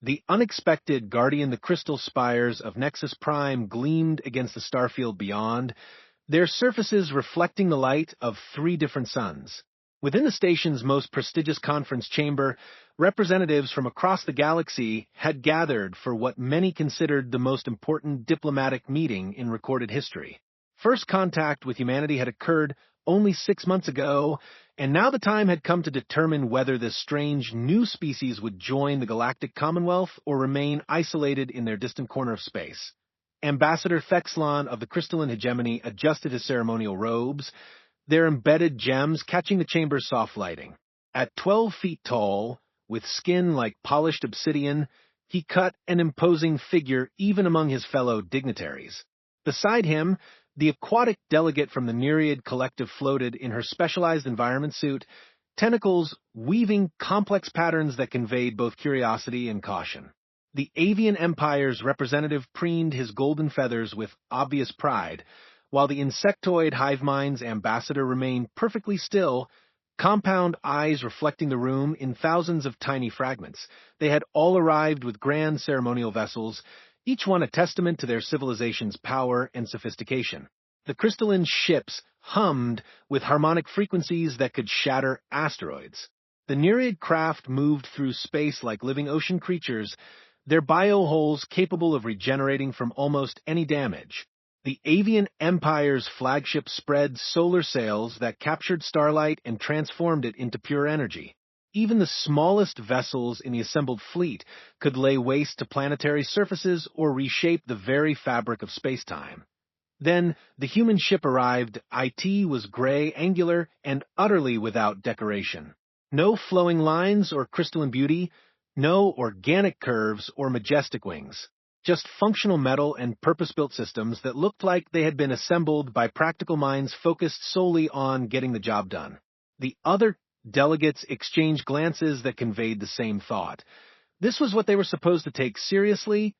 The unexpected guardian, the crystal spires of Nexus Prime gleamed against the starfield beyond, their surfaces reflecting the light of three different suns. Within the station's most prestigious conference chamber, representatives from across the galaxy had gathered for what many considered the most important diplomatic meeting in recorded history. First contact with humanity had occurred only 6 months ago, and now the time had come to determine whether this strange new species would join the Galactic Commonwealth or remain isolated in their distant corner of space. Ambassador Thexlon of the Crystalline Hegemony adjusted his ceremonial robes, their embedded gems catching the chamber's soft lighting. At 12 feet tall, with skin like polished obsidian, he cut an imposing figure even among his fellow dignitaries. Beside him, the aquatic delegate from the Nereid Collective floated in her specialized environment suit, tentacles weaving complex patterns that conveyed both curiosity and caution. The Avian Empire's representative preened his golden feathers with obvious pride, while the insectoid Hivemind's ambassador remained perfectly still, compound eyes reflecting the room in thousands of tiny fragments. They had all arrived with grand ceremonial vessels, each one a testament to their civilization's power and sophistication. The crystalline ships hummed with harmonic frequencies that could shatter asteroids. The Nereid craft moved through space like living ocean creatures, their bioholes capable of regenerating from almost any damage. The Avian Empire's flagship spread solar sails that captured starlight and transformed it into pure energy. Even the smallest vessels in the assembled fleet could lay waste to planetary surfaces or reshape the very fabric of space-time. Then the human ship arrived. IT was gray, angular, and utterly without decoration. No flowing lines or crystalline beauty, no organic curves or majestic wings. Just functional metal and purpose-built systems that looked like they had been assembled by practical minds focused solely on getting the job done. The other delegates exchanged glances that conveyed the same thought. This was what they were supposed to take seriously?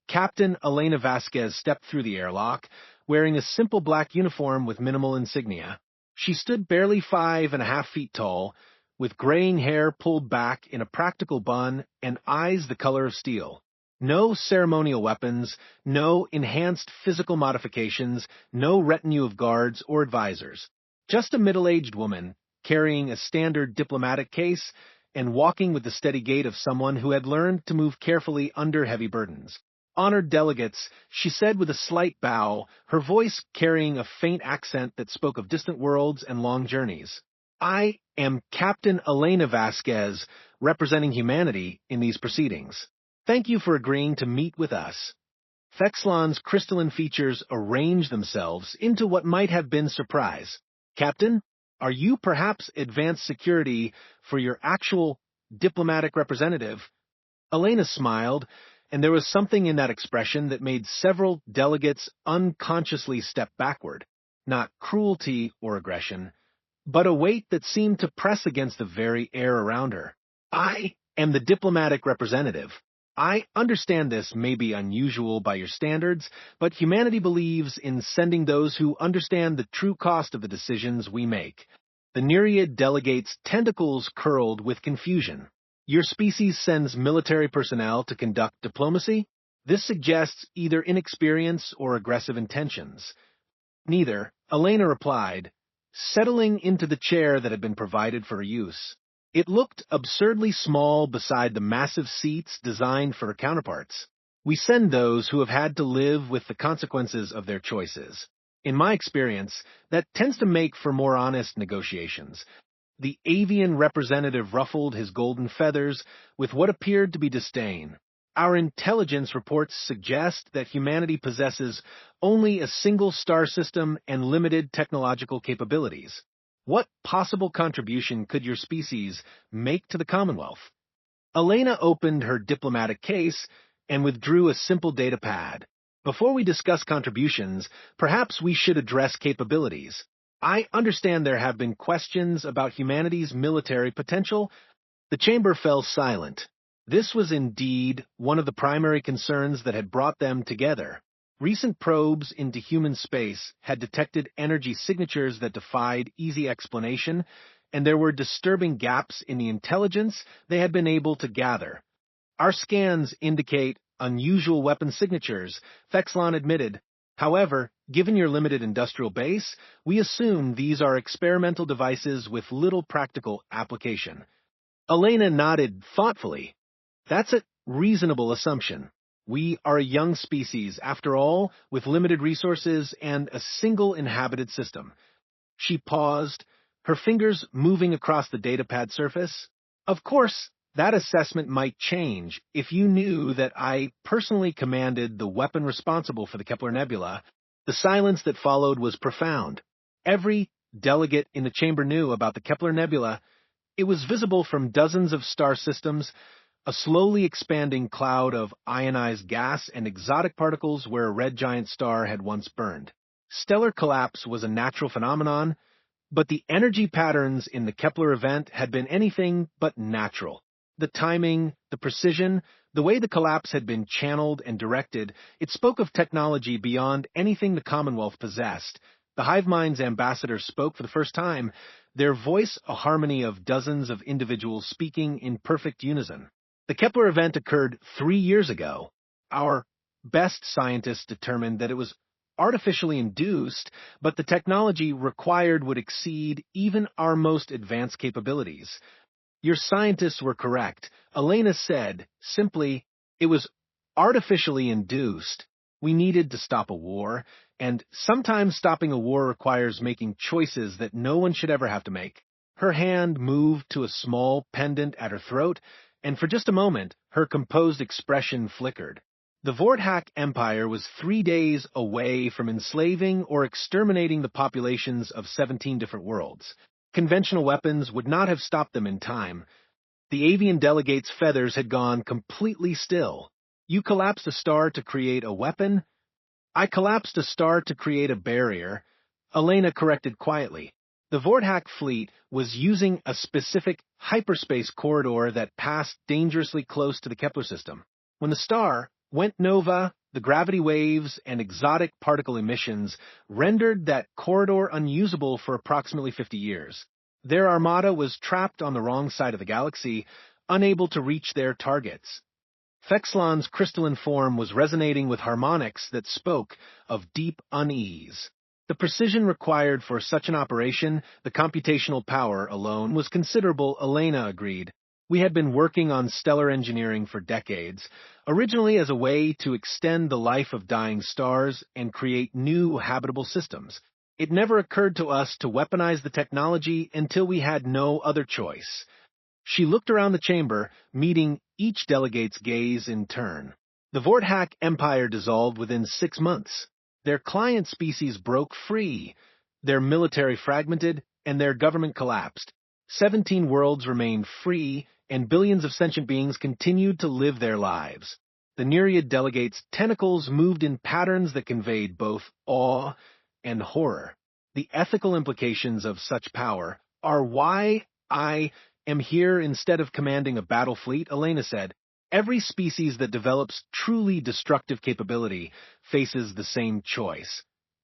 Captain Elena Vasquez stepped through the airlock, wearing a simple black uniform with minimal insignia. She stood barely 5.5 feet tall, with graying hair pulled back in a practical bun and eyes the color of steel. No ceremonial weapons, no enhanced physical modifications, no retinue of guards or advisors. Just a middle-aged woman, carrying a standard diplomatic case and walking with the steady gait of someone who had learned to move carefully under heavy burdens. Honored delegates, she said with a slight bow, her voice carrying a faint accent that spoke of distant worlds and long journeys. I am Captain Elena Vasquez, representing humanity in these proceedings. Thank you for agreeing to meet with us. Thexlon's crystalline features arranged themselves into what might have been surprise. Captain, are you perhaps advanced security for your actual diplomatic representative? Elena smiled, and there was something in that expression that made several delegates unconsciously step backward. Not cruelty or aggression, but a weight that seemed to press against the very air around her. I am the diplomatic representative. I understand this may be unusual by your standards, but humanity believes in sending those who understand the true cost of the decisions we make. The Nereid delegate's tentacles curled with confusion. Your species sends military personnel to conduct diplomacy? This suggests either inexperience or aggressive intentions. Neither, Elena replied, settling into the chair that had been provided for her use. It looked absurdly small beside the massive seats designed for her counterparts. We send those who have had to live with the consequences of their choices. In my experience, that tends to make for more honest negotiations. The avian representative ruffled his golden feathers with what appeared to be disdain. Our intelligence reports suggest that humanity possesses only a single star system and limited technological capabilities. What possible contribution could your species make to the Commonwealth? Elena opened her diplomatic case and withdrew a simple data pad. Before we discuss contributions, perhaps we should address capabilities. I understand there have been questions about humanity's military potential. The chamber fell silent. This was indeed one of the primary concerns that had brought them together. Recent probes into human space had detected energy signatures that defied easy explanation, and there were disturbing gaps in the intelligence they had been able to gather. Our scans indicate unusual weapon signatures, Fexlon admitted. However, given your limited industrial base, we assume these are experimental devices with little practical application. Elena nodded thoughtfully. That's a reasonable assumption. We are a young species, after all, with limited resources and a single inhabited system. She paused, her fingers moving across the datapad surface. Of course, that assessment might change if you knew that I personally commanded the weapon responsible for the Kepler Nebula. The silence that followed was profound. Every delegate in the chamber knew about the Kepler Nebula. It was visible from dozens of star systems, a slowly expanding cloud of ionized gas and exotic particles where a red giant star had once burned. Stellar collapse was a natural phenomenon, but the energy patterns in the Kepler event had been anything but natural. The timing, the precision, the way the collapse had been channeled and directed, it spoke of technology beyond anything the Commonwealth possessed. The HiveMind's ambassador spoke for the first time, their voice a harmony of dozens of individuals speaking in perfect unison. The Kepler event occurred 3 years ago. Our best scientists determined that it was artificially induced, but the technology required would exceed even our most advanced capabilities. Your scientists were correct. Elena said, simply, it was artificially induced. We needed to stop a war, and sometimes stopping a war requires making choices that no one should ever have to make. Her hand moved to a small pendant at her throat, and for just a moment, her composed expression flickered. The Vorthak Empire was 3 days away from enslaving or exterminating the populations of 17 different worlds. Conventional weapons would not have stopped them in time. The avian delegate's feathers had gone completely still. You collapsed a star to create a weapon? I collapsed a star to create a barrier, Elena corrected quietly. The Vorthak fleet was using a specific hyperspace corridor that passed dangerously close to the Kepler system. When the star went nova, the gravity waves and exotic particle emissions rendered that corridor unusable for approximately 50 years. Their armada was trapped on the wrong side of the galaxy, unable to reach their targets. Fexlon's crystalline form was resonating with harmonics that spoke of deep unease. The precision required for such an operation, the computational power alone, was considerable, Elena agreed. We had been working on stellar engineering for decades, originally as a way to extend the life of dying stars and create new habitable systems. It never occurred to us to weaponize the technology until we had no other choice. She looked around the chamber, meeting each delegate's gaze in turn. The Vorthak Empire dissolved within 6 months. Their client species broke free, their military fragmented, and their government collapsed. 17 worlds remained free, and billions of sentient beings continued to live their lives. The Nereid delegates' tentacles moved in patterns that conveyed both awe and horror. The ethical implications of such power are why I am here instead of commanding a battle fleet, Elena said. Every species that develops truly destructive capability faces the same choice.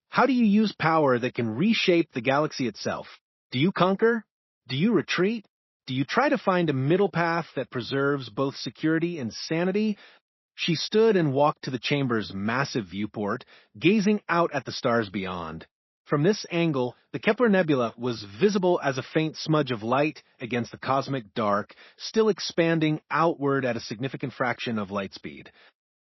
How do you use power that can reshape the galaxy itself? Do you conquer? Do you retreat? Do you try to find a middle path that preserves both security and sanity? She stood and walked to the chamber's massive viewport, gazing out at the stars beyond. From this angle, the Kepler Nebula was visible as a faint smudge of light against the cosmic dark, still expanding outward at a significant fraction of light speed.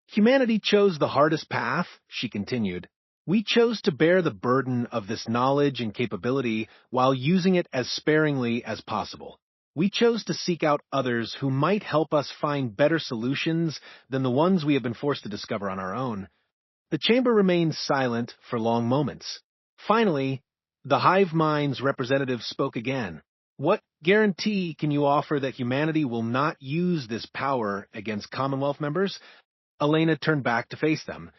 Humanity chose the hardest path, she continued. We chose to bear the burden of this knowledge and capability while using it as sparingly as possible. We chose to seek out others who might help us find better solutions than the ones we have been forced to discover on our own. The chamber remained silent for long moments. Finally, the HiveMind's representative spoke again. What guarantee can you offer that humanity will not use this power against Commonwealth members? Elena turned back to face them,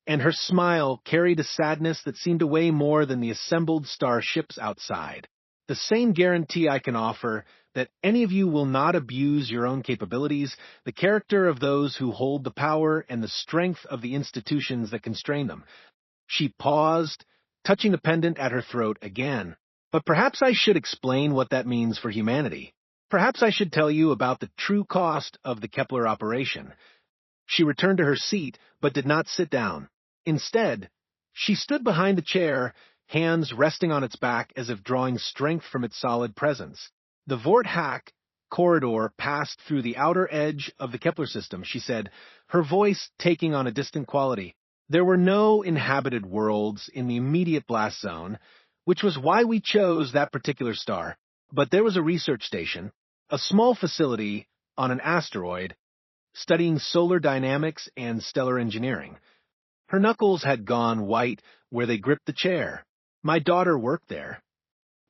and her smile carried a sadness that seemed to weigh more than the assembled starships outside. The same guarantee I can offer that any of you will not abuse your own capabilities, the character of those who hold the power, and the strength of the institutions that constrain them. She paused, touching the pendant at her throat again. But perhaps I should explain what that means for humanity. Perhaps I should tell you about the true cost of the Kepler operation. She returned to her seat, but did not sit down. Instead, she stood behind the chair, hands resting on its back as if drawing strength from its solid presence. The Vort-Hack corridor passed through the outer edge of the Kepler system, she said, her voice taking on a distant quality. There were no inhabited worlds in the immediate blast zone, which was why we chose that particular star. But there was a research station, a small facility on an asteroid, studying solar dynamics and stellar engineering. Her knuckles had gone white where they gripped the chair. My daughter worked there.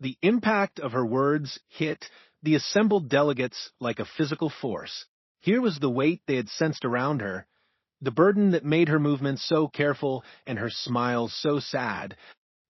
The impact of her words hit the assembled delegates like a physical force. Here was the weight they had sensed around her, the burden that made her movements so careful and her smiles so sad.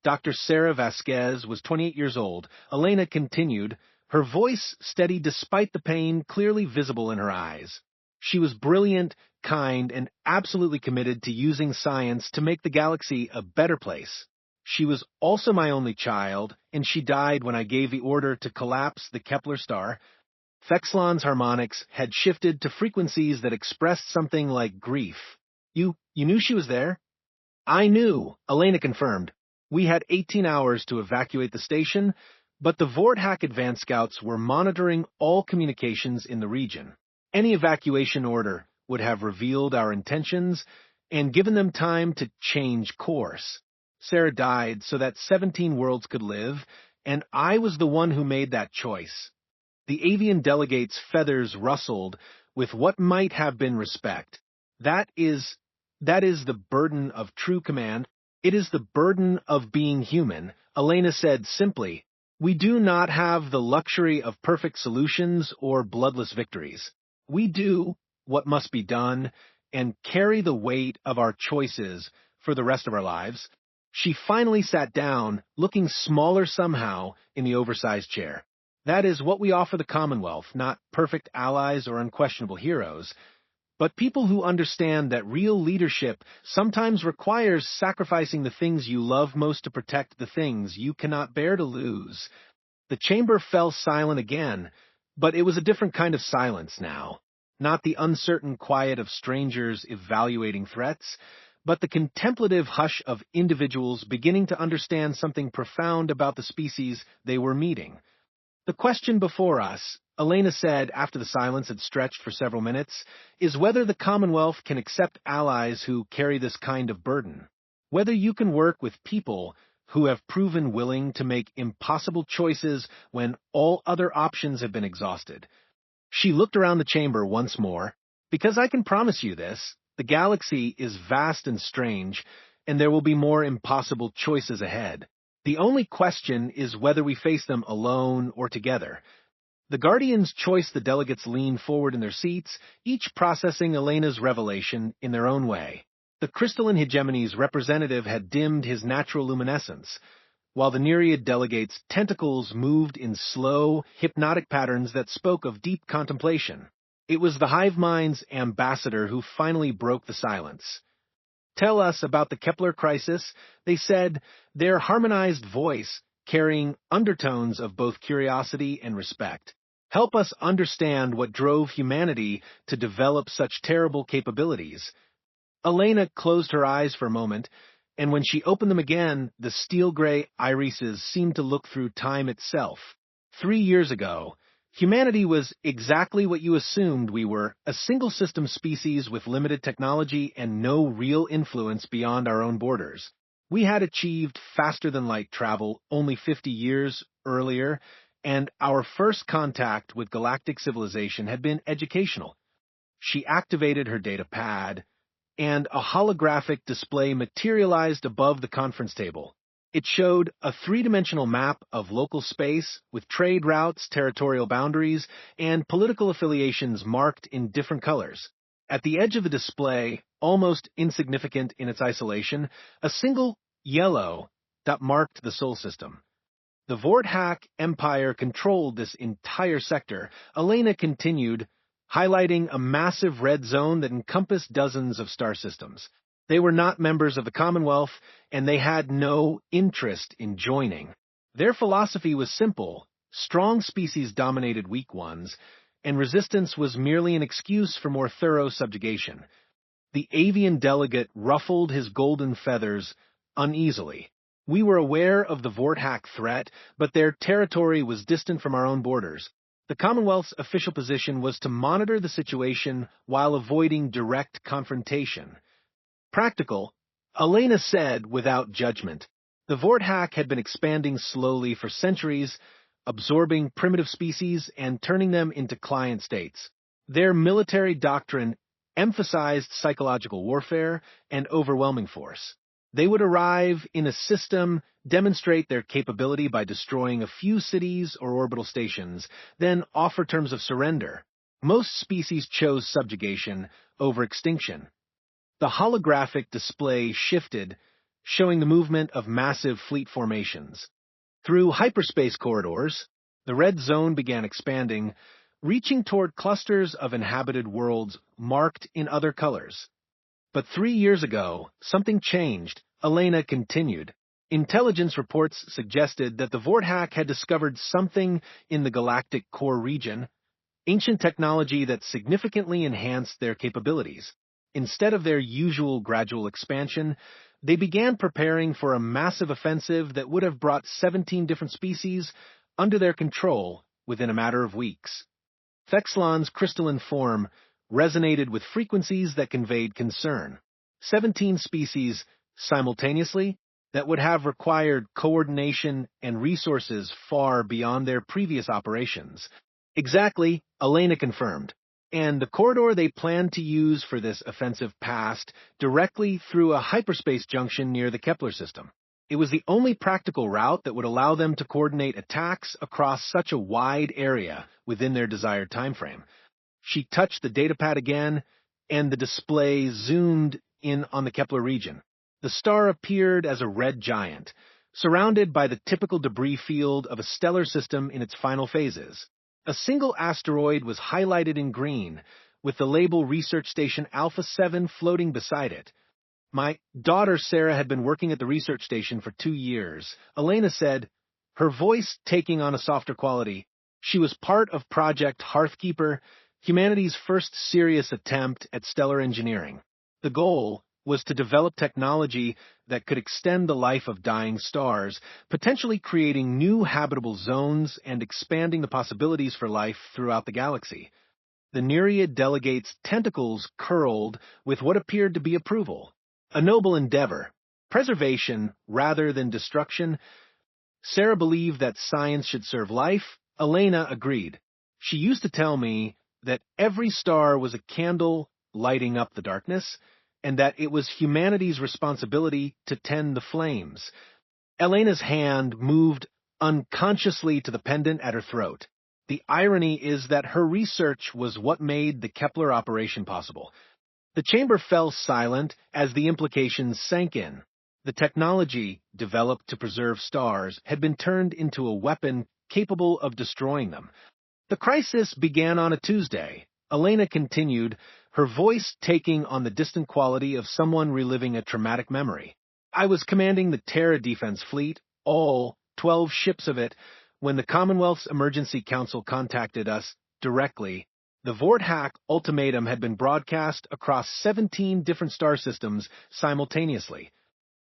Dr. Sarah Vasquez was 28 years old. Elena continued, her voice steady despite the pain clearly visible in her eyes. She was brilliant, kind, and absolutely committed to using science to make the galaxy a better place. She was also my only child, and she died when I gave the order to collapse the Kepler star. Fexlon's harmonics had shifted to frequencies that expressed something like grief. You knew she was there? I knew, Elena confirmed. We had 18 hours to evacuate the station, but the Vort-Hack advance scouts were monitoring all communications in the region. Any evacuation order would have revealed our intentions and given them time to change course. Sarah died so that 17 worlds could live, and I was the one who made that choice. The avian delegate's feathers rustled with what might have been respect. That is the burden of true command. It is the burden of being human, Elena said simply. We do not have the luxury of perfect solutions or bloodless victories. We do what must be done and carry the weight of our choices for the rest of our lives. She finally sat down, looking smaller somehow in the oversized chair. That is what we offer the Commonwealth, not perfect allies or unquestionable heroes, but people who understand that real leadership sometimes requires sacrificing the things you love most to protect the things you cannot bear to lose. The chamber fell silent again, but it was a different kind of silence now. Not the uncertain quiet of strangers evaluating threats, but the contemplative hush of individuals beginning to understand something profound about the species they were meeting. The question before us, Elena said after the silence had stretched for several minutes, is whether the Commonwealth can accept allies who carry this kind of burden. Whether you can work with people who have proven willing to make impossible choices when all other options have been exhausted. She looked around the chamber once more. Because I can promise you this, the galaxy is vast and strange, and there will be more impossible choices ahead. The only question is whether we face them alone or together. The Guardians choice the delegates leaned forward in their seats, each processing Elena's revelation in their own way. The crystalline hegemony's representative had dimmed his natural luminescence, while the Nereid delegate's tentacles moved in slow, hypnotic patterns that spoke of deep contemplation. It was the hive mind's ambassador who finally broke the silence. Tell us about the Kepler crisis, they said, their harmonized voice carrying undertones of both curiosity and respect. Help us understand what drove humanity to develop such terrible capabilities. Elena closed her eyes for a moment, and when she opened them again, the steel-gray irises seemed to look through time itself. 3 years ago, humanity was exactly what you assumed we were, a single-system species with limited technology and no real influence beyond our own borders. We had achieved faster-than-light travel only 50 years earlier, and our first contact with galactic civilization had been educational. She activated her data pad, and a holographic display materialized above the conference table. It showed a three-dimensional map of local space with trade routes, territorial boundaries, and political affiliations marked in different colors. At the edge of the display, almost insignificant in its isolation, a single yellow dot marked the Sol system. The Vort-Hack Empire controlled this entire sector. Elena continued, highlighting a massive red zone that encompassed dozens of star systems. They were not members of the Commonwealth, and they had no interest in joining. Their philosophy was simple: Strong species dominated weak ones, and resistance was merely an excuse for more thorough subjugation. The avian delegate ruffled his golden feathers uneasily. We were aware of the Vorthak threat, but their territory was distant from our own borders. The Commonwealth's official position was to monitor the situation while avoiding direct confrontation. Practical, Elena said without judgment. The Vorthak had been expanding slowly for centuries, absorbing primitive species and turning them into client states. Their military doctrine emphasized psychological warfare and overwhelming force. They would arrive in a system, demonstrate their capability by destroying a few cities or orbital stations, then offer terms of surrender. Most species chose subjugation over extinction. The holographic display shifted, showing the movement of massive fleet formations. Through hyperspace corridors, the red zone began expanding, reaching toward clusters of inhabited worlds marked in other colors. But 3 years ago, something changed, Elena continued. Intelligence reports suggested that the Vorthak had discovered something in the galactic core region, ancient technology that significantly enhanced their capabilities. Instead of their usual gradual expansion, they began preparing for a massive offensive that would have brought 17 different species under their control within a matter of weeks. Thexlon's crystalline form resonated with frequencies that conveyed concern. 17 species simultaneously that would have required coordination and resources far beyond their previous operations. Exactly, Elena confirmed. And the corridor they planned to use for this offensive passed directly through a hyperspace junction near the Kepler system. It was the only practical route that would allow them to coordinate attacks across such a wide area within their desired timeframe. She touched the datapad again, and the display zoomed in on the Kepler region. The star appeared as a red giant, surrounded by the typical debris field of a stellar system in its final phases. A single asteroid was highlighted in green, with the label Research Station Alpha 7 floating beside it. My daughter Sarah had been working at the research station for 2 years. Elena said, her voice taking on a softer quality. She was part of Project Hearthkeeper, humanity's first serious attempt at stellar engineering. The goal was to develop technology that could extend the life of dying stars, potentially creating new habitable zones and expanding the possibilities for life throughout the galaxy. The Nereid delegate's tentacles curled with what appeared to be approval. A noble endeavor, preservation rather than destruction. Sarah believed that science should serve life. Elena agreed. She used to tell me that every star was a candle lighting up the darkness, and that it was humanity's responsibility to tend the flames. Elena's hand moved unconsciously to the pendant at her throat. The irony is that her research was what made the Kepler operation possible. The chamber fell silent as the implications sank in. The technology, developed to preserve stars, had been turned into a weapon capable of destroying them. The crisis began on a Tuesday. Elena continued, her voice taking on the distant quality of someone reliving a traumatic memory. I was commanding the Terra Defense Fleet, all 12 ships of it, when the Commonwealth's Emergency Council contacted us directly. The Vorthak ultimatum had been broadcast across 17 different star systems simultaneously.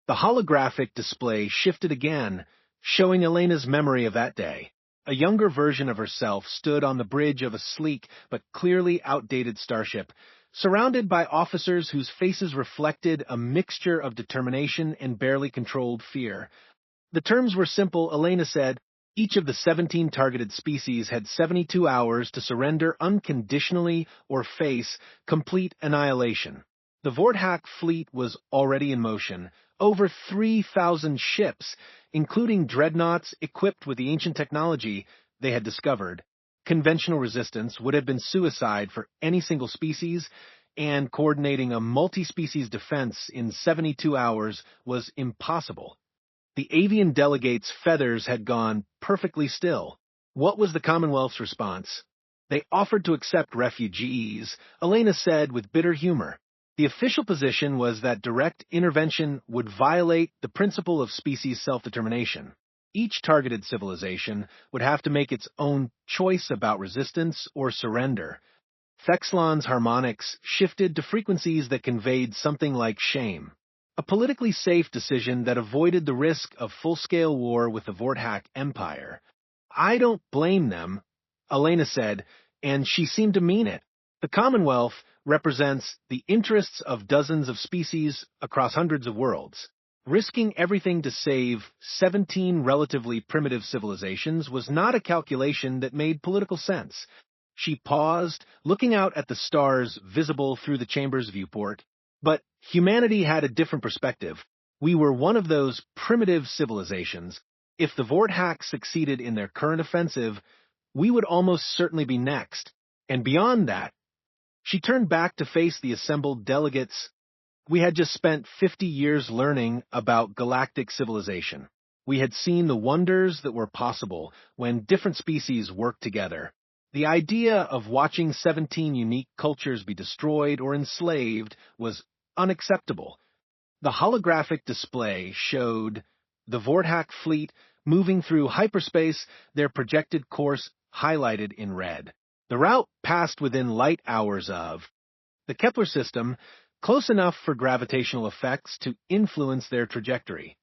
The holographic display shifted again, showing Elena's memory of that day. A younger version of herself stood on the bridge of a sleek but clearly outdated starship, surrounded by officers whose faces reflected a mixture of determination and barely controlled fear. The terms were simple, Elena said. Each of the 17 targeted species had 72 hours to surrender unconditionally or face complete annihilation. The Vorthak fleet was already in motion, over 3,000 ships, including dreadnoughts equipped with the ancient technology they had discovered. Conventional resistance would have been suicide for any single species, and coordinating a multi-species defense in 72 hours was impossible. The avian delegate's feathers had gone perfectly still. What was the Commonwealth's response? They offered to accept refugees, Elena said with bitter humor. The official position was that direct intervention would violate the principle of species self-determination. Each targeted civilization would have to make its own choice about resistance or surrender. Thexlon's harmonics shifted to frequencies that conveyed something like shame, a politically safe decision that avoided the risk of full-scale war with the Vorthak Empire. I don't blame them, Elena said, and she seemed to mean it. The Commonwealth represents the interests of dozens of species across hundreds of worlds. Risking everything to save 17 relatively primitive civilizations was not a calculation that made political sense. She paused, looking out at the stars visible through the chamber's viewport. But humanity had a different perspective. We were one of those primitive civilizations. If the Vorthak succeeded in their current offensive, we would almost certainly be next. And beyond that, she turned back to face the assembled delegates. We had just spent 50 years learning about galactic civilization. We had seen the wonders that were possible when different species worked together. The idea of watching 17 unique cultures be destroyed or enslaved was unacceptable. The holographic display showed the Vorthak fleet moving through hyperspace, their projected course highlighted in red. The route passed within light hours of the Kepler system, close enough for gravitational effects to influence their trajectory.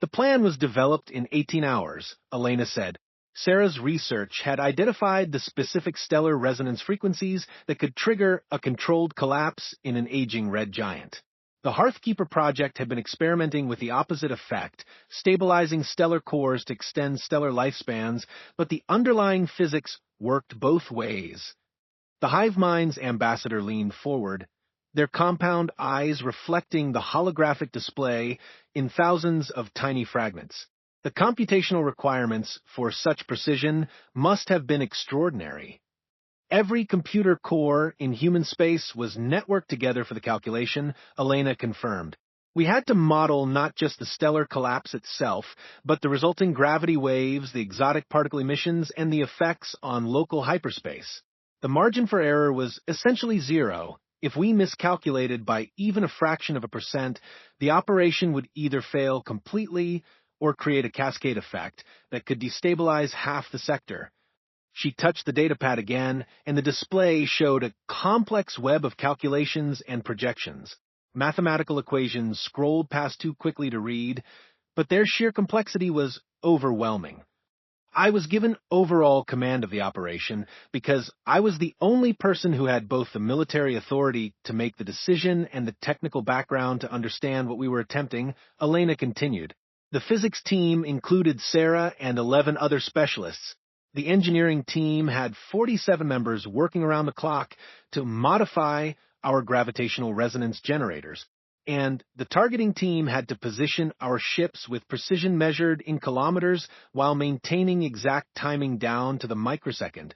The plan was developed in 18 hours, Elena said. Sarah's research had identified the specific stellar resonance frequencies that could trigger a controlled collapse in an aging red giant. The Hearthkeeper project had been experimenting with the opposite effect, stabilizing stellar cores to extend stellar lifespans, but the underlying physics worked both ways. The hive mind's ambassador leaned forward, their compound eyes reflecting the holographic display in thousands of tiny fragments. The computational requirements for such precision must have been extraordinary. Every computer core in human space was networked together for the calculation, Elena confirmed. We had to model not just the stellar collapse itself, but the resulting gravity waves, the exotic particle emissions, and the effects on local hyperspace. The margin for error was essentially zero. If we miscalculated by even a fraction of a percent, the operation would either fail completely or create a cascade effect that could destabilize half the sector. She touched the datapad again, and the display showed a complex web of calculations and projections. Mathematical equations scrolled past too quickly to read, but their sheer complexity was overwhelming. I was given overall command of the operation because I was the only person who had both the military authority to make the decision and the technical background to understand what we were attempting, Elena continued. The physics team included Sarah and 11 other specialists. The engineering team had 47 members working around the clock to modify our gravitational resonance generators, and the targeting team had to position our ships with precision measured in kilometers while maintaining exact timing down to the microsecond.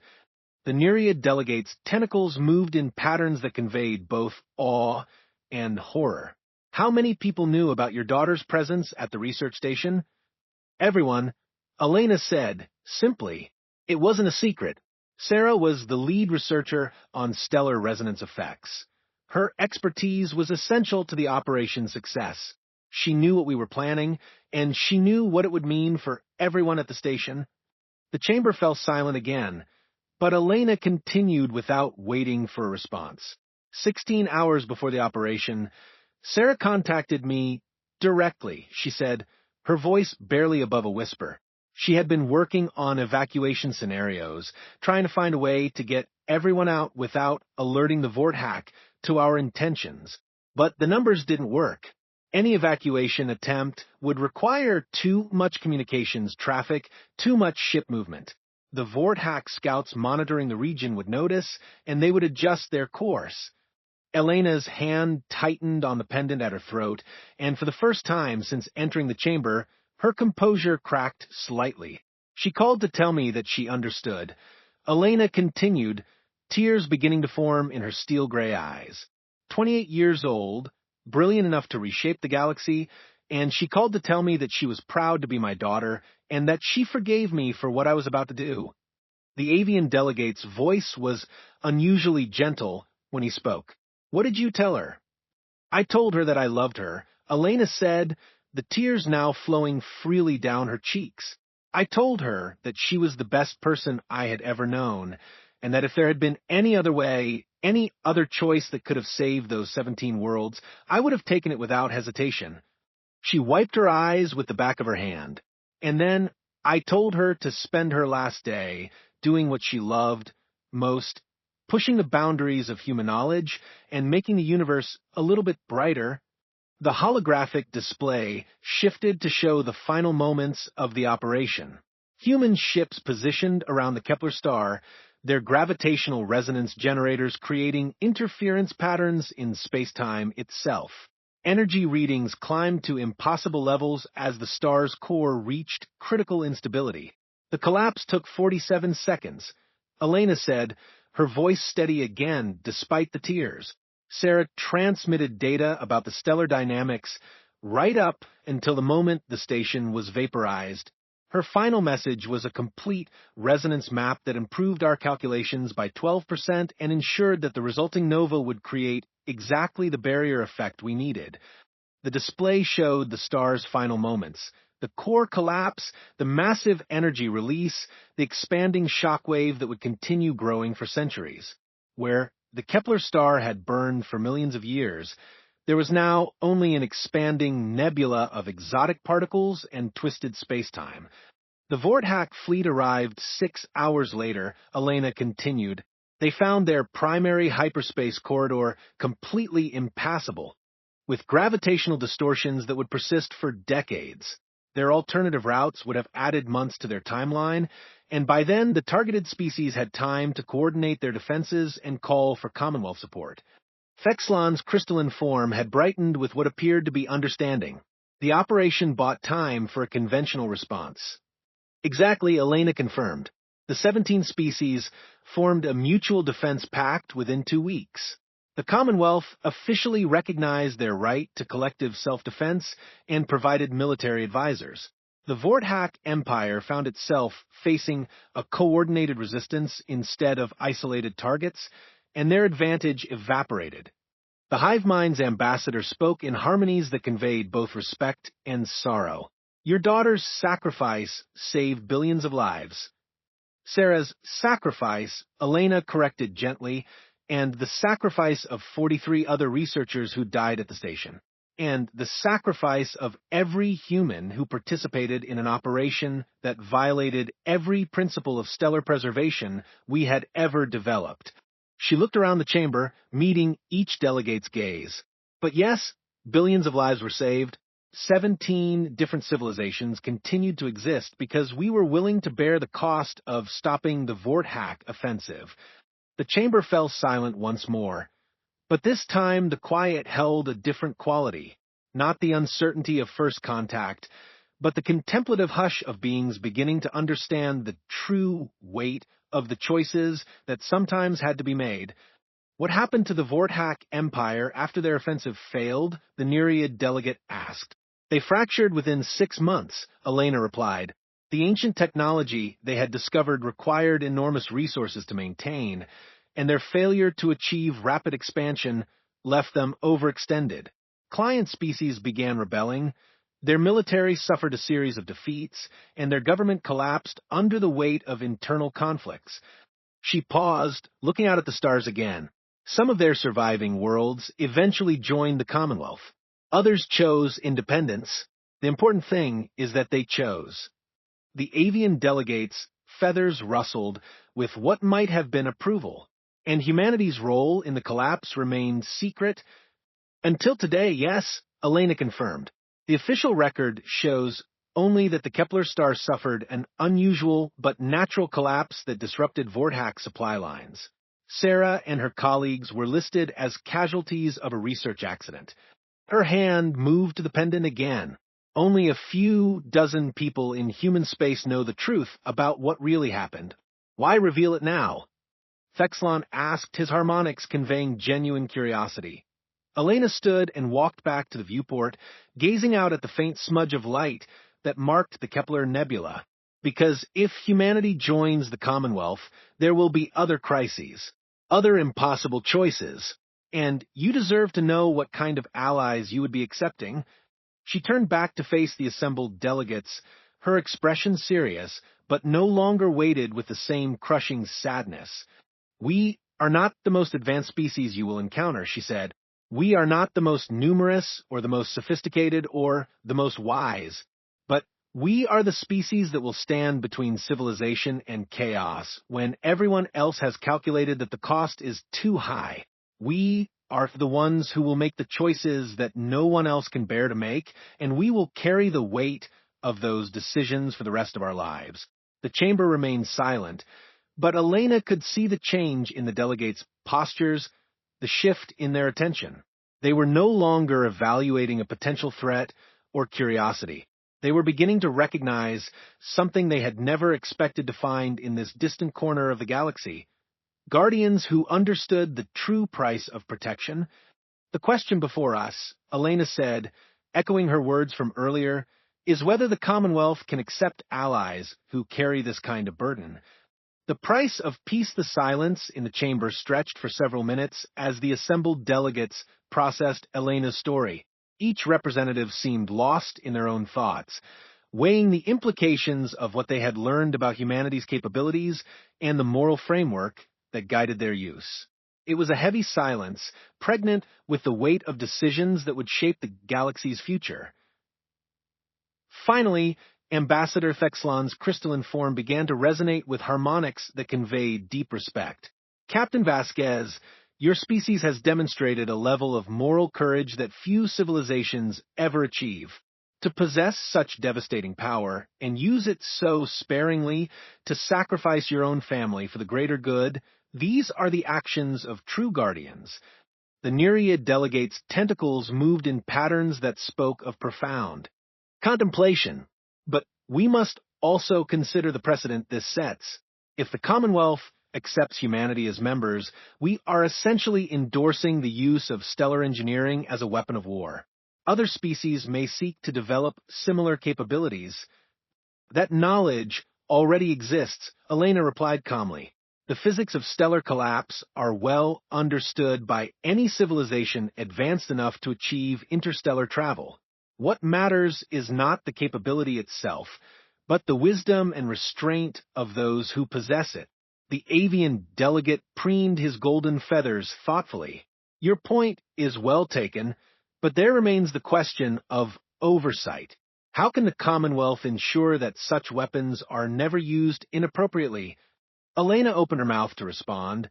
The Nereid delegates' tentacles moved in patterns that conveyed both awe and horror. How many people knew about your daughter's presence at the research station? Everyone, Elena said, simply. It wasn't a secret. Sarah was the lead researcher on stellar resonance effects. Her expertise was essential to the operation's success. She knew what we were planning, and she knew what it would mean for everyone at the station. The chamber fell silent again, but Elena continued without waiting for a response. 16 hours before the operation, Sarah contacted me directly, she said, her voice barely above a whisper. She had been working on evacuation scenarios, trying to find a way to get everyone out without alerting the Vorthak to our intentions. But the numbers didn't work. Any evacuation attempt would require too much communications traffic, too much ship movement. The Vorthak scouts monitoring the region would notice, and they would adjust their course. Elena's hand tightened on the pendant at her throat, and for the first time since entering the chamber, her composure cracked slightly. She called to tell me that she understood. Elena continued, tears beginning to form in her steel-gray eyes. 28 years old, brilliant enough to reshape the galaxy, and she called to tell me that she was proud to be my daughter and that she forgave me for what I was about to do. The avian delegate's voice was unusually gentle when he spoke. What did you tell her? I told her that I loved her, Elena said, the tears now flowing freely down her cheeks. I told her that she was the best person I had ever known, and that if there had been any other way, any other choice that could have saved those 17 worlds, I would have taken it without hesitation. She wiped her eyes with the back of her hand, and then I told her to spend her last day doing what she loved most, pushing the boundaries of human knowledge and making the universe a little bit brighter. The holographic display shifted to show the final moments of the operation. Human ships positioned around the Kepler star, their gravitational resonance generators creating interference patterns in spacetime itself. Energy readings climbed to impossible levels as the star's core reached critical instability. The collapse took 47 seconds. Elena said, her voice steady again despite the tears. Sarah transmitted data about the stellar dynamics right up until the moment the station was vaporized. Her final message was a complete resonance map that improved our calculations by 12% and ensured that the resulting nova would create exactly the barrier effect we needed. The display showed the star's final moments. The core collapse, the massive energy release, the expanding shockwave that would continue growing for centuries. Where the Kepler star had burned for millions of years, there was now only an expanding nebula of exotic particles and twisted spacetime. The Vorthack fleet arrived 6 hours later, Elena continued. They found their primary hyperspace corridor completely impassable, with gravitational distortions that would persist for decades. Their alternative routes would have added months to their timeline, and by then the targeted species had time to coordinate their defenses and call for Commonwealth support. Fexlon's crystalline form had brightened with what appeared to be understanding. The operation bought time for a conventional response. Exactly, Elena confirmed. The 17 species formed a mutual defense pact within 2 weeks. The Commonwealth officially recognized their right to collective self-defense and provided military advisors. The Vorthack Empire found itself facing a coordinated resistance instead of isolated targets, and their advantage evaporated. The Hive Mind's ambassador spoke in harmonies that conveyed both respect and sorrow. Your daughter's sacrifice saved billions of lives. Sarah's sacrifice, Elena corrected gently, and the sacrifice of 43 other researchers who died at the station, and the sacrifice of every human who participated in an operation that violated every principle of stellar preservation we had ever developed. She looked around the chamber, meeting each delegate's gaze. But yes, billions of lives were saved. 17 different civilizations continued to exist because we were willing to bear the cost of stopping the Vorthack offensive. The chamber fell silent once more, but this time the quiet held a different quality, not the uncertainty of first contact, but the contemplative hush of beings beginning to understand the true weight of the choices that sometimes had to be made. What happened to the Vorthack Empire after their offensive failed? The Nereid delegate asked. They fractured within 6 months, Elena replied. The ancient technology they had discovered required enormous resources to maintain, and their failure to achieve rapid expansion left them overextended. Client species began rebelling, their military suffered a series of defeats, and their government collapsed under the weight of internal conflicts. She paused, looking out at the stars again. Some of their surviving worlds eventually joined the Commonwealth. Others chose independence. The important thing is that they chose. The avian delegates' feathers rustled with what might have been approval, and humanity's role in the collapse remained secret. Until today, yes, Elena confirmed. The official record shows only that the Kepler star suffered an unusual but natural collapse that disrupted Vorthack supply lines. Sarah and her colleagues were listed as casualties of a research accident. Her hand moved to the pendant again. Only a few dozen people in human space know the truth about what really happened. Why reveal it now? Fexlon asked, his harmonics conveying genuine curiosity. Elena stood and walked back to the viewport, gazing out at the faint smudge of light that marked the Kepler nebula. Because if humanity joins the Commonwealth, there will be other crises, other impossible choices, and you deserve to know what kind of allies you would be accepting. She turned back to face the assembled delegates, her expression serious, but no longer weighted with the same crushing sadness. "We are not the most advanced species you will encounter," she said. "We are not the most numerous or the most sophisticated or the most wise, but we are the species that will stand between civilization and chaos when everyone else has calculated that the cost is too high. We are the ones who will make the choices that no one else can bear to make, and we will carry the weight of those decisions for the rest of our lives." The chamber remained silent, but Elena could see the change in the delegates' postures, the shift in their attention. They were no longer evaluating a potential threat or curiosity. They were beginning to recognize something they had never expected to find in this distant corner of the galaxy: guardians who understood the true price of protection. "The question before us," Elena said, echoing her words from earlier, "is whether the Commonwealth can accept allies who carry this kind of burden." The price of peace. The silence in the chamber stretched for several minutes as the assembled delegates processed Elena's story. Each representative seemed lost in their own thoughts, weighing the implications of what they had learned about humanity's capabilities and the moral framework that guided their use. It was a heavy silence, pregnant with the weight of decisions that would shape the galaxy's future. Finally, Ambassador Thexlon's crystalline form began to resonate with harmonics that conveyed deep respect. "Captain Vasquez, your species has demonstrated a level of moral courage that few civilizations ever achieve. To possess such devastating power and use it so sparingly to sacrifice your own family for the greater good, these are the actions of true guardians." The Nereid delegate's tentacles moved in patterns that spoke of profound contemplation. "But we must also consider the precedent this sets. If the Commonwealth accepts humanity as members, we are essentially endorsing the use of stellar engineering as a weapon of war. Other species may seek to develop similar capabilities." "That knowledge already exists," Elena replied calmly. "The physics of stellar collapse are well understood by any civilization advanced enough to achieve interstellar travel. What matters is not the capability itself, but the wisdom and restraint of those who possess it." The avian delegate preened his golden feathers thoughtfully. "Your point is well taken, but there remains the question of oversight. How can the Commonwealth ensure that such weapons are never used inappropriately?" Elena opened her mouth to respond,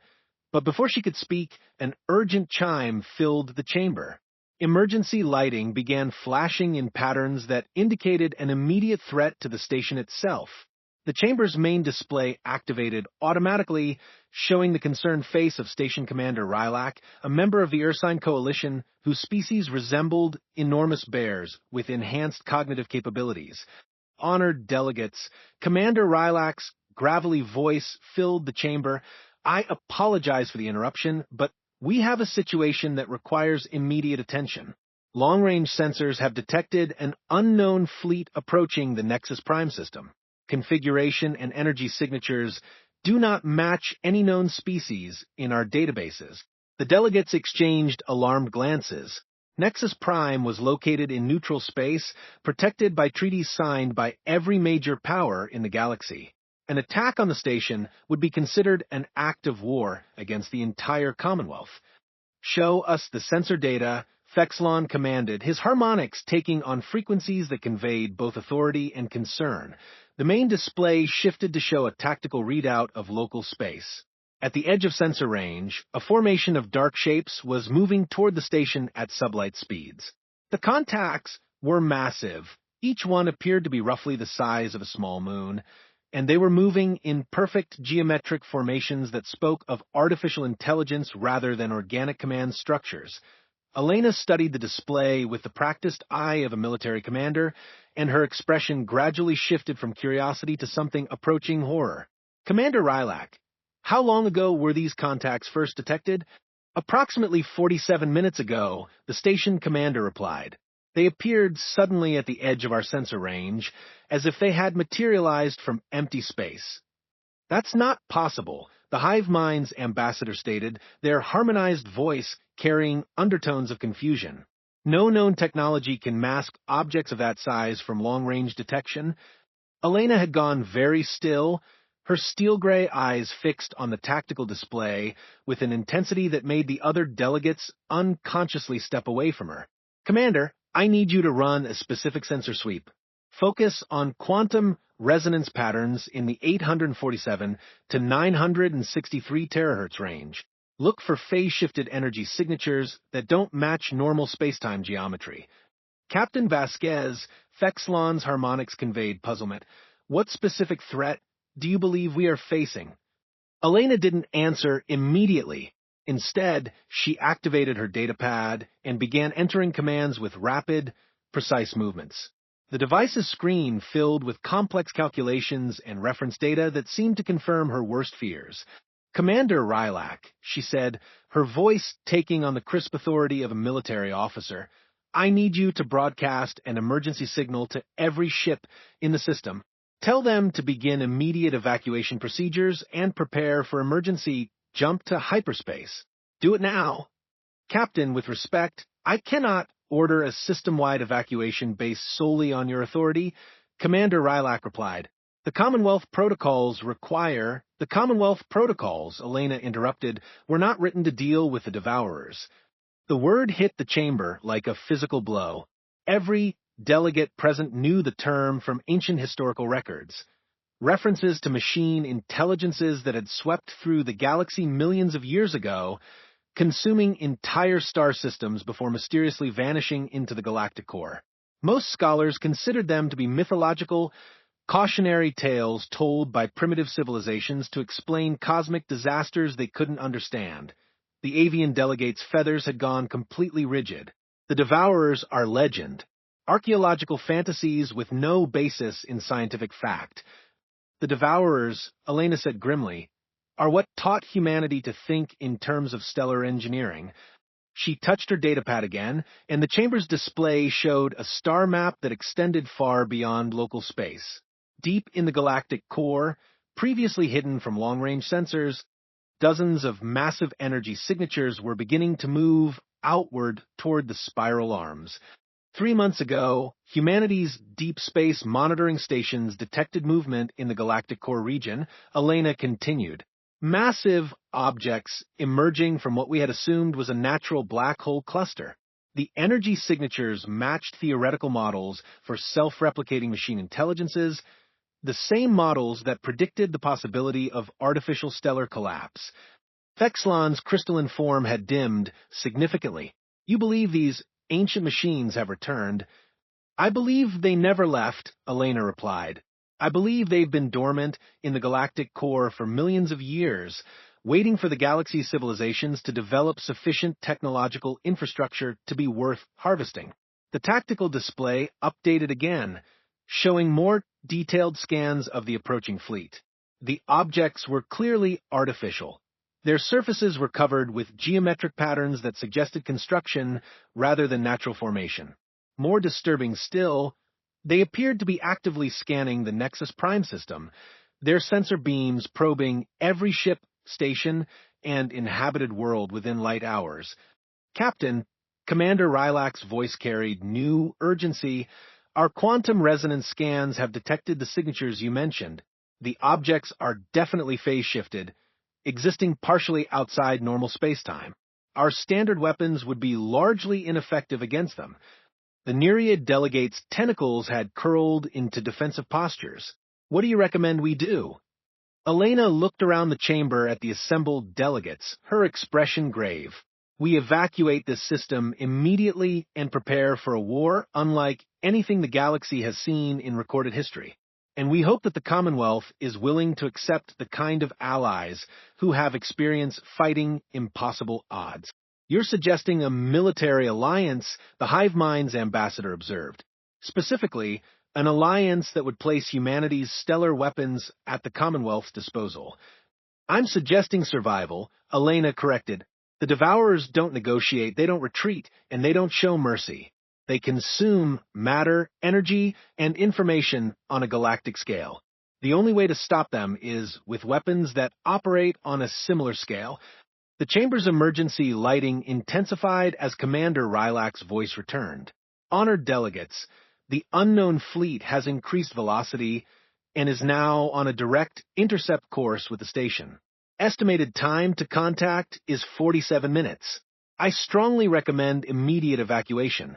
but before she could speak, an urgent chime filled the chamber. Emergency lighting began flashing in patterns that indicated an immediate threat to the station itself. The chamber's main display activated automatically, showing the concerned face of Station Commander Rylak, a member of the Ursine Coalition whose species resembled enormous bears with enhanced cognitive capabilities. "Honored delegates," Commander Rylak's gravelly voice filled the chamber, "I apologize for the interruption, but we have a situation that requires immediate attention. Long-range sensors have detected an unknown fleet approaching the Nexus Prime system. Configuration and energy signatures do not match any known species in our databases." The delegates exchanged alarmed glances. Nexus Prime was located in neutral space, protected by treaties signed by every major power in the galaxy. An attack on the station would be considered an act of war against the entire Commonwealth. "Show us the sensor data," Thexlon commanded, his harmonics taking on frequencies that conveyed both authority and concern. The main display shifted to show a tactical readout of local space. At the edge of sensor range, a formation of dark shapes was moving toward the station at sublight speeds. The contacts were massive. Each one appeared to be roughly the size of a small moon, and they were moving in perfect geometric formations that spoke of artificial intelligence rather than organic command structures. Elena studied the display with the practiced eye of a military commander, and her expression gradually shifted from curiosity to something approaching horror. "Commander Rylak, how long ago were these contacts first detected?" "Approximately 47 minutes ago," the station commander replied. "They appeared suddenly at the edge of our sensor range, as if they had materialized from empty space." "That's not possible," the Hive Mind's ambassador stated, their harmonized voice carrying undertones of confusion. "No known technology can mask objects of that size from long-range detection. Elena had gone very still, her steel-gray eyes fixed on the tactical display with an intensity that made the other delegates unconsciously step away from her. Commander, I need you to run a specific sensor sweep. Focus on quantum resonance patterns in the 847 to 963 terahertz range. Look for phase-shifted energy signatures that don't match normal spacetime geometry. Captain Vasquez, Fexlon's harmonics conveyed puzzlement. What specific threat do you believe we are facing? Elena didn't answer immediately. Instead, she activated her datapad and began entering commands with rapid, precise movements. The device's screen filled with complex calculations and reference data that seemed to confirm her worst fears. Commander Rylak, she said, her voice taking on the crisp authority of a military officer, I need you to broadcast an emergency signal to every ship in the system. Tell them to begin immediate evacuation procedures and prepare for emergency jump to hyperspace. Do it now. Captain, with respect, I cannot order a system-wide evacuation based solely on your authority. Commander Rylak replied. The Commonwealth Protocols, Elena interrupted, were not written to deal with the Devourers. The word hit the chamber like a physical blow. Every delegate present knew the term from ancient historical records. References to machine intelligences that had swept through the galaxy millions of years ago, consuming entire star systems before mysteriously vanishing into the galactic core. Most scholars considered them to be mythological, cautionary tales told by primitive civilizations to explain cosmic disasters they couldn't understand. The avian delegates' feathers had gone completely rigid. The Devourers are legend, archaeological fantasies with no basis in scientific fact. The Devourers, Elena said grimly, are what taught humanity to think in terms of stellar engineering. She touched her datapad again, and the chamber's display showed a star map that extended far beyond local space. Deep in the galactic core, previously hidden from long-range sensors, dozens of massive energy signatures were beginning to move outward toward the spiral arms. 3 months ago, humanity's deep space monitoring stations detected movement in the galactic core region, Elena continued. Massive objects emerging from what we had assumed was a natural black hole cluster. The energy signatures matched theoretical models for self-replicating machine intelligences, the same models that predicted the possibility of artificial stellar collapse. Fexlon's crystalline form had dimmed significantly. You believe these ancient machines have returned? I believe they never left, Elena replied. I believe they've been dormant in the galactic core for millions of years, waiting for the galaxy's civilizations to develop sufficient technological infrastructure to be worth harvesting. The tactical display updated again, showing more detailed scans of the approaching fleet. The objects were clearly artificial. Their surfaces were covered with geometric patterns that suggested construction rather than natural formation. More disturbing still, they appeared to be actively scanning the Nexus Prime system, their sensor beams probing every ship, station, and inhabited world within light hours. Captain, Commander Rylak's voice carried new urgency. Our quantum resonance scans have detected the signatures you mentioned. The objects are definitely phase-shifted, existing partially outside normal spacetime. Our standard weapons would be largely ineffective against them. The Nereid delegates' tentacles had curled into defensive postures. What do you recommend we do? Elena looked around the chamber at the assembled delegates, her expression grave. We evacuate this system immediately and prepare for a war unlike anything the galaxy has seen in recorded history. And we hope that the Commonwealth is willing to accept the kind of allies who have experience fighting impossible odds. You're suggesting a military alliance, the Hive Mind's ambassador observed. Specifically, an alliance that would place humanity's stellar weapons at the Commonwealth's disposal. I'm suggesting survival, Elena corrected. The Devourers don't negotiate, they don't retreat, and they don't show mercy. They consume matter, energy, and information on a galactic scale. The only way to stop them is with weapons that operate on a similar scale. The chamber's emergency lighting intensified as Commander Rylak's voice returned. Honored delegates, the unknown fleet has increased velocity, and is now on a direct intercept course with the station. Estimated time to contact is 47 minutes. I strongly recommend immediate evacuation.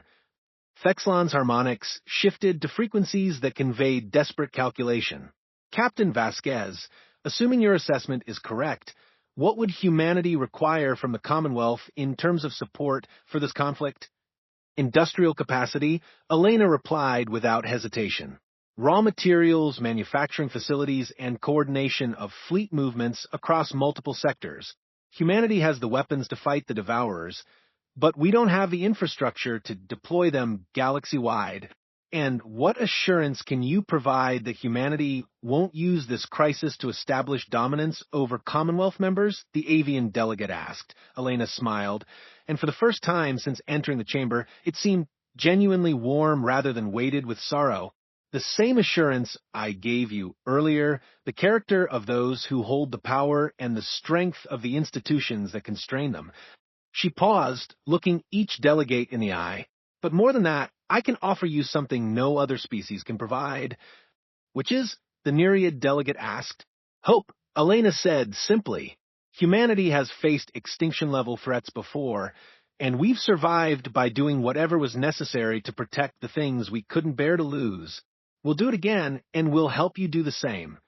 Fexlon's harmonics shifted to frequencies that conveyed desperate calculation. Captain Vasquez, assuming your assessment is correct, what would humanity require from the Commonwealth in terms of support for this conflict? Industrial capacity, Elena replied without hesitation. Raw materials, manufacturing facilities, and coordination of fleet movements across multiple sectors. Humanity has the weapons to fight the Devourers, but we don't have the infrastructure to deploy them galaxy-wide. And what assurance can you provide that humanity won't use this crisis to establish dominance over Commonwealth members? The avian delegate asked. Elena smiled, and for the first time since entering the chamber, it seemed genuinely warm rather than weighted with sorrow. The same assurance I gave you earlier, the character of those who hold the power and the strength of the institutions that constrain them. She paused, looking each delegate in the eye. But more than that, I can offer you something no other species can provide. Which is? The Nereid delegate asked. Hope, Elena said simply. Humanity has faced extinction-level threats before, and we've survived by doing whatever was necessary to protect the things we couldn't bear to lose. We'll do it again, and we'll help you do the same.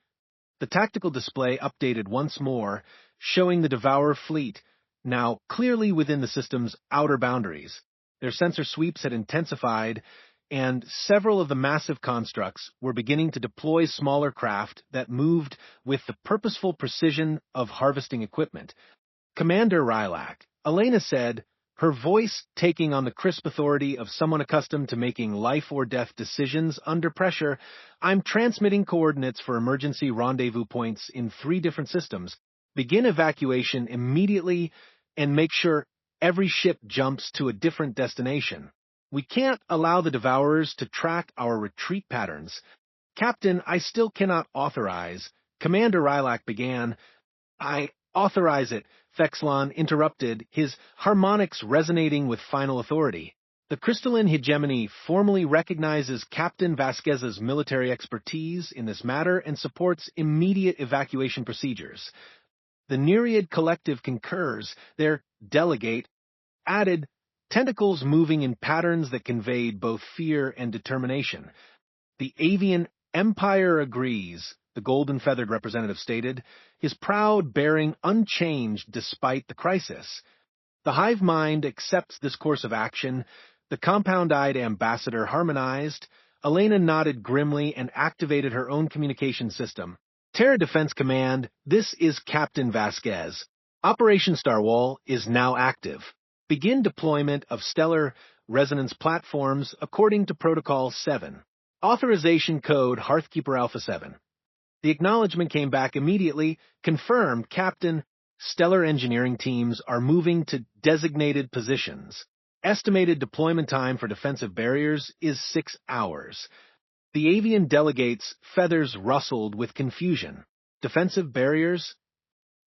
The tactical display updated once more, showing the Devourer fleet, now clearly within the system's outer boundaries. Their sensor sweeps had intensified, and several of the massive constructs were beginning to deploy smaller craft that moved with the purposeful precision of harvesting equipment. Commander Rylak, Elena said, her voice taking on the crisp authority of someone accustomed to making life-or-death decisions under pressure, I'm transmitting coordinates for emergency rendezvous points in 3 different systems. Begin evacuation immediately and make sure every ship jumps to a different destination. We can't allow the Devourers to track our retreat patterns. Captain, I still cannot authorize. Commander Rylak began. I authorize it, Fexlon interrupted, his harmonics resonating with final authority. The crystalline hegemony formally recognizes Captain Vasquez's military expertise in this matter and supports immediate evacuation procedures. The Nereid Collective concurs. Their delegate added, tentacles moving in patterns that conveyed both fear and determination. The Avian Empire agrees, the golden-feathered representative stated, his proud bearing unchanged despite the crisis. The hive mind accepts this course of action. The compound-eyed ambassador harmonized. Elena nodded grimly and activated her own communication system. Terra Defense Command, this is Captain Vasquez. Operation Starwall is now active. Begin deployment of stellar resonance platforms according to Protocol 7. Authorization code Hearthkeeper Alpha 7. The acknowledgement came back immediately. Confirmed, Captain. Stellar engineering teams are moving to designated positions. Estimated deployment time for defensive barriers is 6 hours. The avian delegate's feathers rustled with confusion. Defensive barriers?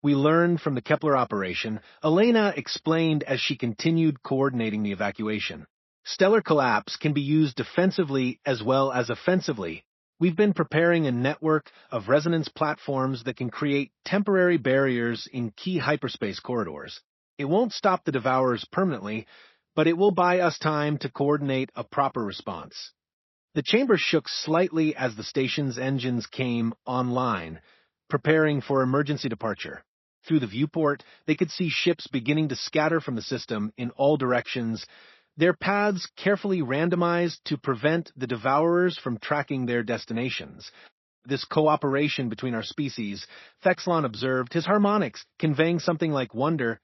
We learned from the Kepler operation, Elena explained as she continued coordinating the evacuation. Stellar collapse can be used defensively as well as offensively. We've been preparing a network of resonance platforms that can create temporary barriers in key hyperspace corridors. It won't stop the Devourers permanently, but it will buy us time to coordinate a proper response. The chamber shook slightly as the station's engines came online, preparing for emergency departure. Through the viewport, they could see ships beginning to scatter from the system in all directions, their paths carefully randomized to prevent the Devourers from tracking their destinations. This cooperation between our species, Fexlon observed, his harmonics conveying something like wonder.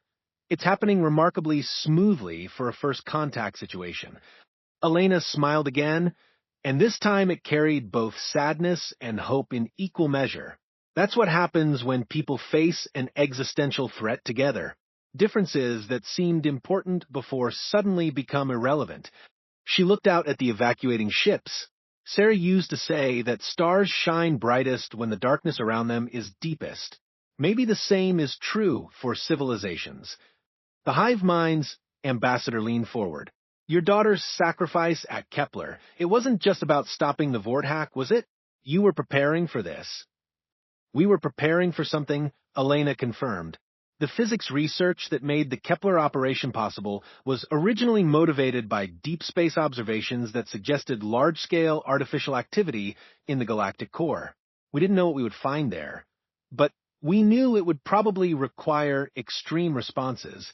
It's happening remarkably smoothly for a first contact situation. Elena smiled again, and this time it carried both sadness and hope in equal measure. That's what happens when people face an existential threat together. Differences that seemed important before suddenly become irrelevant. She looked out at the evacuating ships. Sarah used to say that stars shine brightest when the darkness around them is deepest. Maybe the same is true for civilizations. The hive mind's ambassador leaned forward. Your daughter's sacrifice at Kepler, it wasn't just about stopping the Vorthack, was it? You were preparing for this. We were preparing for something, Elena confirmed. The physics research that made the Kepler operation possible was originally motivated by deep space observations that suggested large-scale artificial activity in the galactic core. We didn't know what we would find there, but we knew it would probably require extreme responses.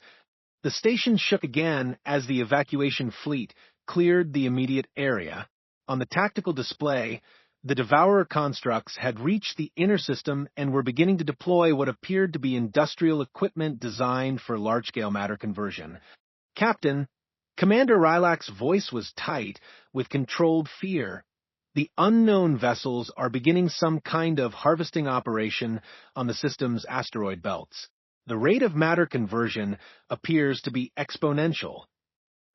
The station shook again as the evacuation fleet cleared the immediate area. On the tactical display, the Devourer constructs had reached the inner system and were beginning to deploy what appeared to be industrial equipment designed for large-scale matter conversion. Captain, Commander Rylak's voice was tight, with controlled fear. The unknown vessels are beginning some kind of harvesting operation on the system's asteroid belts. The rate of matter conversion appears to be exponential.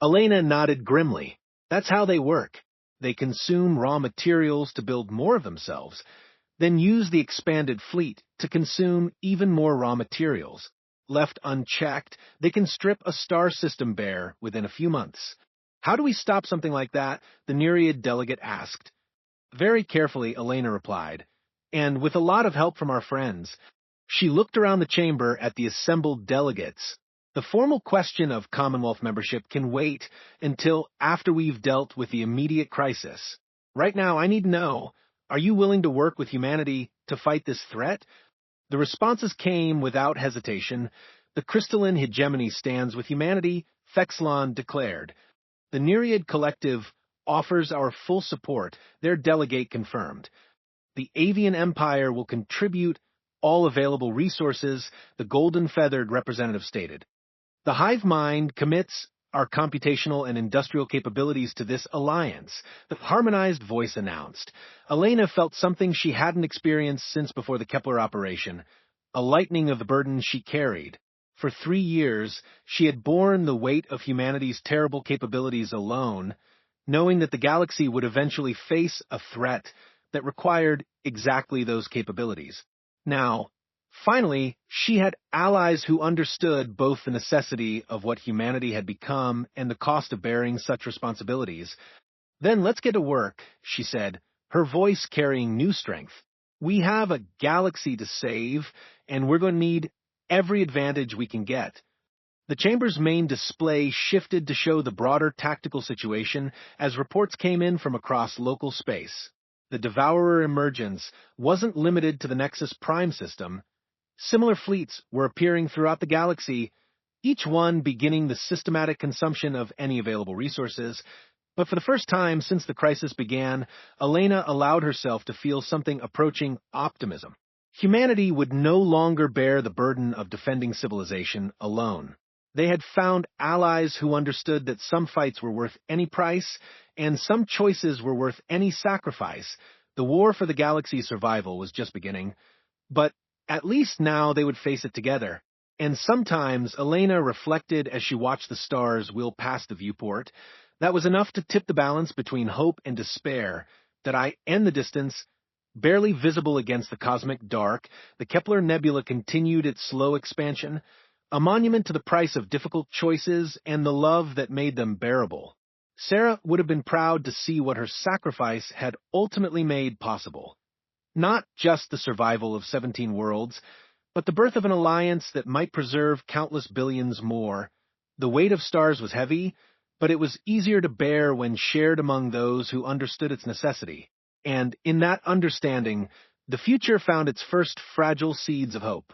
Elena nodded grimly. That's how they work. They consume raw materials to build more of themselves, then use the expanded fleet to consume even more raw materials. Left unchecked, they can strip a star system bare within a few months. How do we stop something like that? The Nereid delegate asked. Very carefully, Elena replied, and with a lot of help from our friends. She looked around the chamber at the assembled delegates. The formal question of Commonwealth membership can wait until after we've dealt with the immediate crisis. Right now, I need to know, are you willing to work with humanity to fight this threat? The responses came without hesitation. The crystalline hegemony stands with humanity, Fexlon declared. The Nereid Collective offers our full support, their delegate confirmed. The Avian Empire will contribute all available resources, the golden-feathered representative stated. The hive mind commits our computational and industrial capabilities to this alliance, the harmonized voice announced. Elena felt something she hadn't experienced since before the Kepler operation, a lightening of the burden she carried. For 3 years, she had borne the weight of humanity's terrible capabilities alone, knowing that the galaxy would eventually face a threat that required exactly those capabilities. Now, finally, she had allies who understood both the necessity of what humanity had become and the cost of bearing such responsibilities. Then let's get to work, she said, her voice carrying new strength. We have a galaxy to save, and we're going to need every advantage we can get. The chamber's main display shifted to show the broader tactical situation as reports came in from across local space. The Devourer emergence wasn't limited to the Nexus Prime system. Similar fleets were appearing throughout the galaxy, each one beginning the systematic consumption of any available resources. But for the first time since the crisis began, Elena allowed herself to feel something approaching optimism. Humanity would no longer bear the burden of defending civilization alone. They had found allies who understood that some fights were worth any price, and some choices were worth any sacrifice. The war for the galaxy's survival was just beginning, but at least now they would face it together. And sometimes, Elena reflected as she watched the stars wheel past the viewport, that was enough to tip the balance between hope and despair, that in the distance, barely visible against the cosmic dark, the Kepler Nebula continued its slow expansion, a monument to the price of difficult choices and the love that made them bearable. Sarah would have been proud to see what her sacrifice had ultimately made possible. Not just the survival of 17 worlds, but the birth of an alliance that might preserve countless billions more. The weight of stars was heavy, but it was easier to bear when shared among those who understood its necessity. And in that understanding, the future found its first fragile seeds of hope.